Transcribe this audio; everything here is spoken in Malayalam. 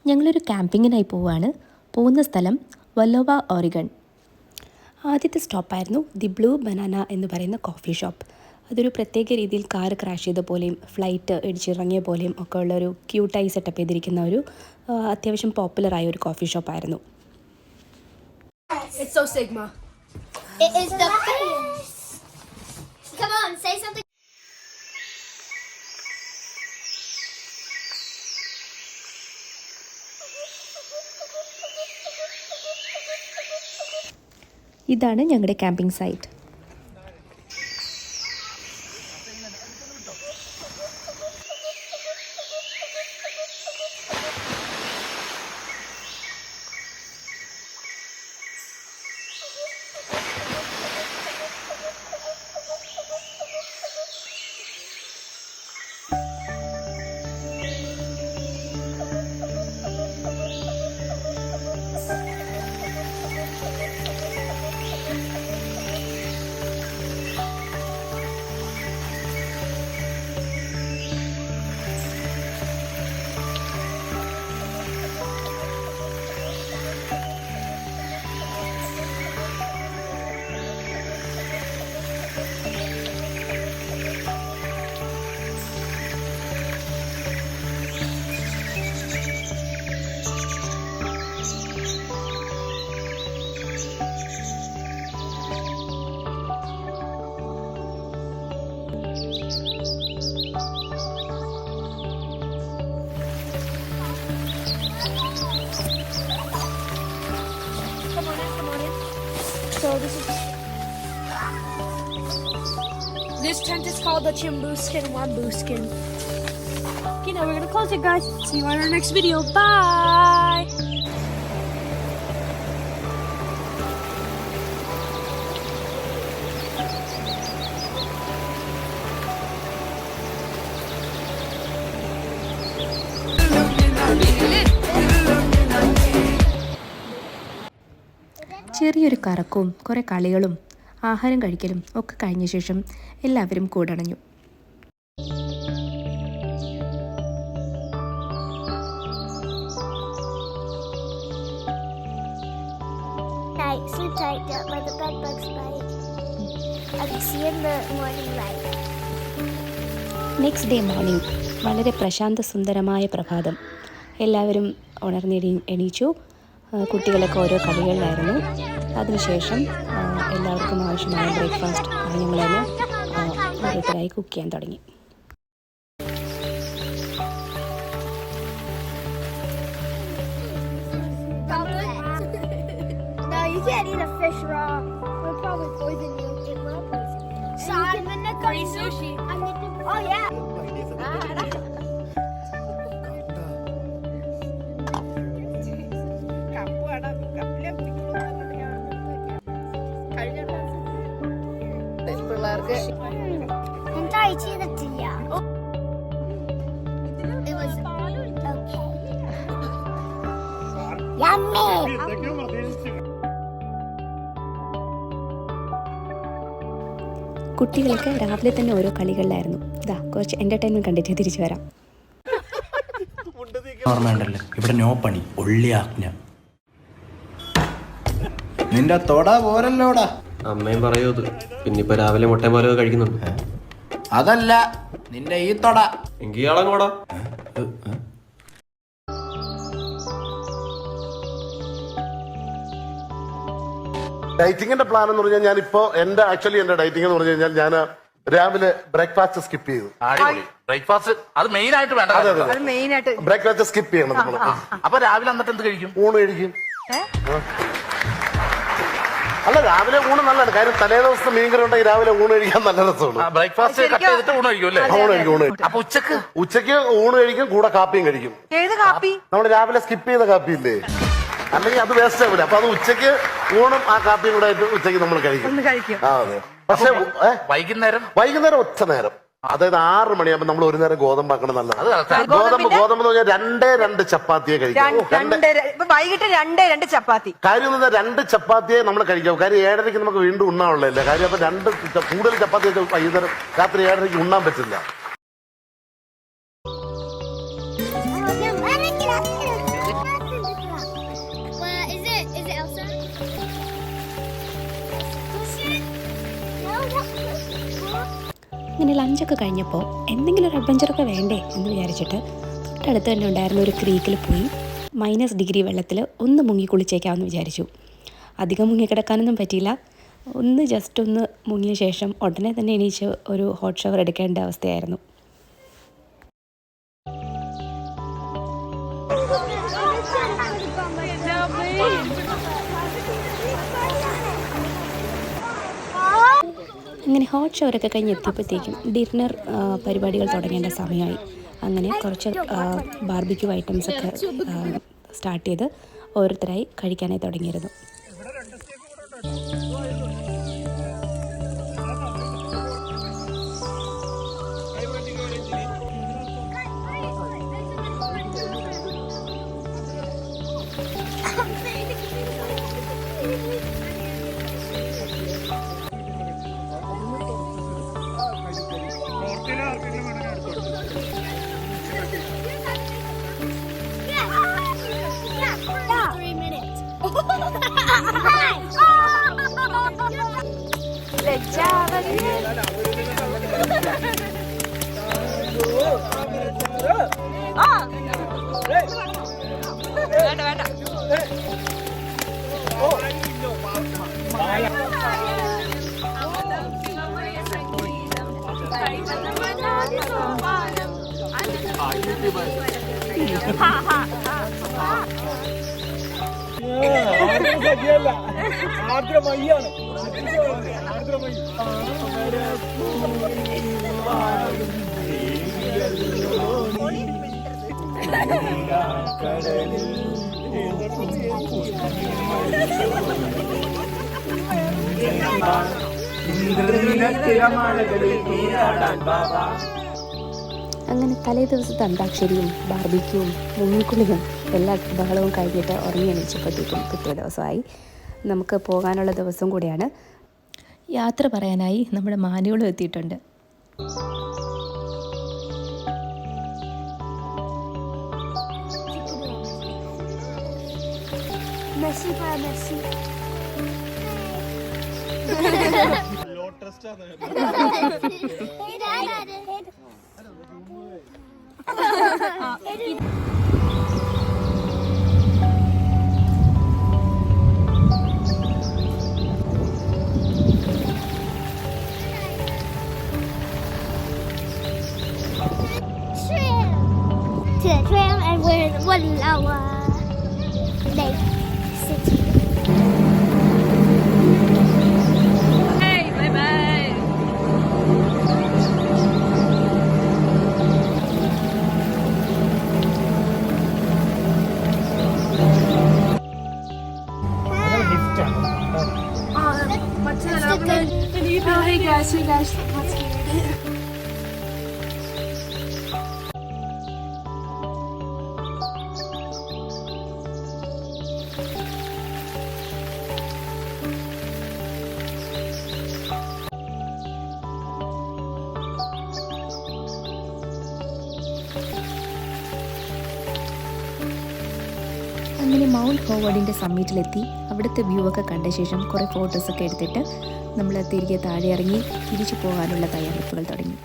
ഞങ്ങളൊരു ക്യാമ്പിങ്ങിനായി പോവുകയാണ്. പോകുന്ന സ്ഥലം വല്ലോവ, ഓറിഗൺ. ആദ്യത്തെ സ്റ്റോപ്പായിരുന്നു ദി ബ്ലൂ ബനാന എന്ന് പറയുന്ന കോഫി ഷോപ്പ്. അതൊരു പ്രത്യേക രീതിയിൽ കാർ ക്രാഷ് ചെയ്ത പോലെയും ഫ്ലൈറ്റ് ഇടിച്ചിറങ്ങിയ പോലെയും ഒക്കെ ഉള്ളൊരു ക്യൂട്ടായി സെറ്റപ്പ് ചെയ്തിരിക്കുന്ന ഒരു അത്യാവശ്യം പോപ്പുലറായ ഒരു coffee ഷോപ്പായിരുന്നു. It's so Sigma. It is the best. Come on, say something. ഇതാണ് ഞങ്ങളുടെ camping site. So this tent is called the Chimbuskin Wambuskin. Okay, now we're gonna close it, guys. See you on our next video. Bye. ചെറിയൊരു കറക്കവും കുറേ കളികളും ആഹാരം കഴിക്കലും ഒക്കെ കഴിഞ്ഞ ശേഷം എല്ലാവരും കൂടണഞ്ഞു. Sleep tight, don't let the bed bugs bite. I'll see you in the morning light. Next day morning, വളരെ പ്രശാന്ത സുന്ദരമായ പ്രഭാതം. എല്ലാവരും എണീച്ചു. കുട്ടികളൊക്കെ ഓരോ കളികളിലായിരുന്നു. അതിനുശേഷം എല്ലാവർക്കും ആവശ്യമായ ബ്രേക്ക്ഫാസ്റ്റ് ഞങ്ങളതിന് ഓരോരുത്തരായി കുക്ക് ചെയ്യാൻ തുടങ്ങി. No, you can't eat a fish raw. It'll probably poison you. It will poison you. So I'm gonna go Free sushi. Oh yeah. എന്തായി ചെയ്തിട്ടില്ല. It was okay. Yummy. കുട്ടികൾക്ക് രാവിലെ തന്നെ ഓരോ കളികളിലായിരുന്നു. കുറച്ച് എൻ്റർടൈൻമെൻറ്റ് കണ്ടിട്ട് തിരിച്ചു വരാം. ഓർമ്മയുണ്ടല്ലോ, ഇവിടെ നോ പണി, ഒള്ളി ആജ്ഞ. നിന്റെ തൊട പോരല്ലോടാ. അമ്മയും പറയൂ അത്. പിന്നിപ്പോ രാവിലെ മുട്ടയും പോലൊക്കെ കഴിക്കുന്നുണ്ട്. അതല്ല, നിന്റെ ഈ തൊട. എങ്കിൽ ഇയാളങ്ങോടാ. ഡയറ്റിങ്ങിന്റെ പ്ലാൻ എന്ന് പറഞ്ഞാൽ ഞാനിപ്പോ എന്റെ ഡയറ്റിംഗ് എന്ന് പറഞ്ഞു കഴിഞ്ഞാൽ ഞാൻ രാവിലെ ബ്രേക്ക്ഫാസ്റ്റ് സ്കിപ്പ് ചെയ്തു. ബ്രേക്ക്ഫാസ്റ്റ് അത് മെയിൻ ആയിട്ട് വേണ്ട. ബ്രേക്ക്ഫാസ്റ്റ് സ്കിപ്പ് ചെയ്യണം നമ്മൾ. അപ്പൊ രാവിലെ എന്നിട്ട് എന്ത് കഴിക്കും? ഊണ് കഴിക്കും. അല്ല, രാവിലെ ഊണ് നല്ലതാണ്. കാര്യം തലേ ദിവസത്തെ മീൻകറി ഉണ്ടെങ്കിൽ രാവിലെ ഊണ് കഴിക്കാൻ നല്ല രസമാണ്. ബ്രേക്ക്ഫാസ്റ്റ് കട്ട് ചെയ്തിട്ട് ഊണ് കഴിക്കും അല്ലേ? ഊണ് കഴിക്കും. അപ്പൊ ഉച്ചക്ക് ഊണ് കഴിക്കും, കൂടെ കാപ്പിയും കഴിക്കും. ഏത് കാപ്പി? നമ്മൾ രാവിലെ സ്കിപ്പ് ചെയ്ത കാപ്പി ഇല്ലേ, അല്ലെങ്കിൽ അത് വേസ്റ്റ് ആവില്ല. അപ്പൊ അത് ഉച്ചക്ക് ഊണും ആ കാപ്പിയും കൂടെ ആയിട്ട് ഉച്ചക്ക് നമ്മൾ കഴിക്കും. ആ അതെ. പക്ഷെ വൈകുന്നേരം ഒറ്റ നേരം, അതായത് 6 മണിയാകുമ്പോൾ നമ്മൾ ഒരു നേരം ഗോതമ്പാക്കണം. നല്ലതാണ്. ഗോതമ്പ് എന്ന് പറഞ്ഞാൽ 2 ചപ്പാത്തിയെ കഴിക്കും. വൈകിട്ട് 2 ചപ്പാത്തി. കാര്യം എന്ന് പറഞ്ഞാൽ 2 ചപ്പാത്തിയെ നമ്മൾ കഴിക്കാം. കാര്യം 7:30 നമുക്ക് വീണ്ടും ഉണ്ണാനുള്ളതല്ലേ. കാര്യം അപ്പൊ 2 കൂടുതൽ ചപ്പാത്തി വൈകുന്നേരം രാത്രി 7:30 ഉണ്ണാൻ പറ്റില്ല. ലഞ്ചൊക്കെ കഴിഞ്ഞപ്പോൾ എന്തെങ്കിലും ഒരു അഡ്വഞ്ചറൊക്കെ വേണ്ടേ എന്ന് വിചാരിച്ചിട്ട് തൊട്ടടുത്ത് തന്നെ ഉണ്ടായിരുന്ന ഒരു ക്രീക്കിൽ പോയി -डिग्री വെള്ളത്തിൽ ഒന്ന് മുങ്ങി കുളിച്ചേക്കാമെന്ന് വിചാരിച്ചു. അധികം മുങ്ങിക്കിടക്കാനൊന്നും പറ്റിയില്ല. ജസ്റ്റ് ഒന്ന് മുങ്ങിയ ശേഷം ഉടനെ തന്നെ എണീച്ച് ഒരു ഹോട്ട് ഷവർ എടുക്കേണ്ട അവസ്ഥയായിരുന്നു. അങ്ങനെ ഹോട്ട് ഷവറൊക്കെ കഴിഞ്ഞ് എത്തിയപ്പോഴത്തേക്കും ഡിന്നർ പരിപാടികൾ തുടങ്ങേണ്ട സമയമായി. അങ്ങനെ കുറച്ച് ബാർബിക്യൂ ഐറ്റംസൊക്കെ സ്റ്റാർട്ട് ചെയ്ത് ഓരോരുത്തരായി കഴിക്കാനായി തുടങ്ങിയിരുന്നു. അങ്ങനെ തലേ ദിവസത്തെ അന്താക്ഷരിയും ബാർബിക്യൂവും മുങ്ങിക്കുളിയും എല്ലാ ബഹളവും കഴിഞ്ഞിട്ട് ഉറങ്ങി എണീച്ചപ്പോഴത്തേക്കും പിറ്റേ ദിവസമായി. നമുക്ക് പോകാനുള്ള ദിവസം കൂടിയാണ്. യാത്ര പറയാനായി നമ്മുടെ മാനുകളും എത്തിയിട്ടുണ്ട്. To the trail, and we're in Wallawa Lake City. Hey, bye-bye. Hey guys, let's get it. അങ്ങനെ മൗണ്ട് ഹോവാർഡിൻ്റെ സമ്മിറ്റിലെത്തി അവിടുത്തെ വ്യൂ ഒക്കെ കണ്ട ശേഷം കുറേ ഫോട്ടോസൊക്കെ എടുത്തിട്ട് നമ്മൾ തിരികെ താഴെ ഇറങ്ങി തിരിച്ചു പോകാനുള്ള തയ്യാറെടുപ്പുകൾ തുടങ്ങി.